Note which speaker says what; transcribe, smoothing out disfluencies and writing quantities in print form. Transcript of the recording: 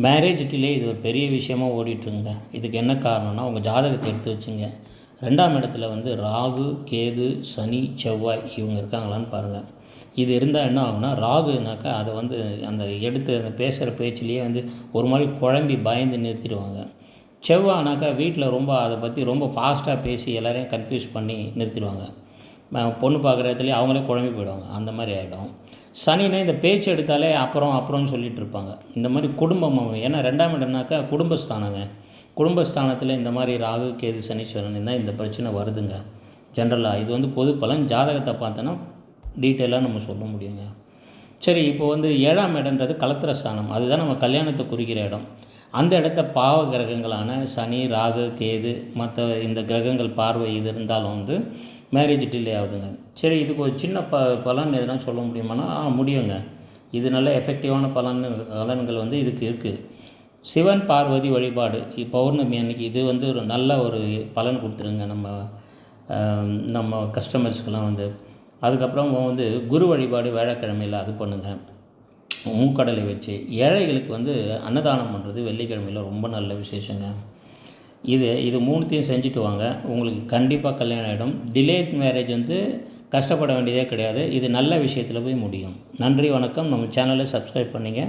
Speaker 1: Marriage delay இது ஒரு பெரிய விஷயமா ஓடிட்டுருங்க. இதுக்கு என்ன காரணம்னா, உங்கள் ஜாதகத்தை எடுத்து வச்சுங்க. 2ஆம் இடத்துல வந்து ராகு, கேது, சனி, செவ்வாய் இவங்க இருக்காங்களான்னு பாருங்கள். இது இருந்தால் என்ன ஆகுனா, ராகுனாக்கா அதை வந்து அந்த எடுத்து அந்த பேசுகிற பேச்சிலேயே வந்து ஒரு மாதிரி குழம்பி பயந்து நிறுத்திடுவாங்க. செவ்வாய்னாக்கா வீட்டில் ரொம்ப அதை பற்றி ரொம்ப ஃபாஸ்ட்டாக பேசி எல்லோரையும் கன்ஃபியூஸ் பண்ணி நிறுத்திடுவாங்க. பொண்ணு பார்க்குற இடத்துலையே அவங்களே குழம்பி போயிடுவாங்க. அந்த மாதிரி ஆகிடும். சனினே இந்த பேச்சு எடுத்தாலே அப்புறம்னு சொல்லிகிட்டு இருப்பாங்க. இந்த மாதிரி குடும்பம், ஏன்னா 2ஆம் இடம்னாக்கா குடும்பஸ்தானங்க. குடும்பஸ்தானத்தில் இந்த மாதிரி ராகு, கேது, சனீஸ்வரன் இருந்தால் இந்த பிரச்சனை வருதுங்க. ஜென்ரலாக இது வந்து பொது பலன். ஜாதகத்தை பார்த்தோன்னா டீட்டெயிலாக நம்ம சொல்ல முடியுங்க. சரி, இப்போ வந்து 7ஆம் இடன்றது கலத்திர ஸ்தானம். அதுதான் நம்ம கல்யாணத்தை குறிக்கிற இடம். அந்த இடத்த பாவ கிரகங்களான சனி, ராகு, கேது மற்ற இந்த கிரகங்கள் பார்வை இது இருந்தாலும் வந்து மேரேஜ் டிலே ஆகுதுங்க. சரி, இதுக்கு ஒரு சின்ன பலன் எதுனா சொல்ல முடியுமானா முடியுங்க. இது நல்ல எஃபெக்டிவான பலன்கள் வந்து இதுக்கு இருக்குது. சிவன் பார்வதி வழிபாடு பௌர்ணமி அன்னைக்கு இது வந்து ஒரு நல்ல ஒரு பலன் கொடுத்துருங்க நம்ம கஸ்டமர்ஸ்க்கெலாம் வந்து. அதுக்கப்புறம் வந்து குரு வழிபாடு வியாழக்கிழமையில் அது பண்ணுங்கள். மூக்கடலை வச்சு ஏழைகளுக்கு வந்து அன்னதானம் பண்ணுறது வெள்ளிக்கிழமையில் ரொம்ப நல்ல விசேஷங்க. இது 3த்தையும் செஞ்சுட்டு வாங்க, உங்களுக்கு கண்டிப்பாக கல்யாணம் ஆகிடும். டிலேட் மேரேஜ் வந்து கஷ்டப்பட வேண்டியதே கிடையாது. இது நல்ல விஷயத்தில் போய் முடியும். நன்றி, வணக்கம். நம்ம சேனலை சப்ஸ்கிரைப் பண்ணிங்க.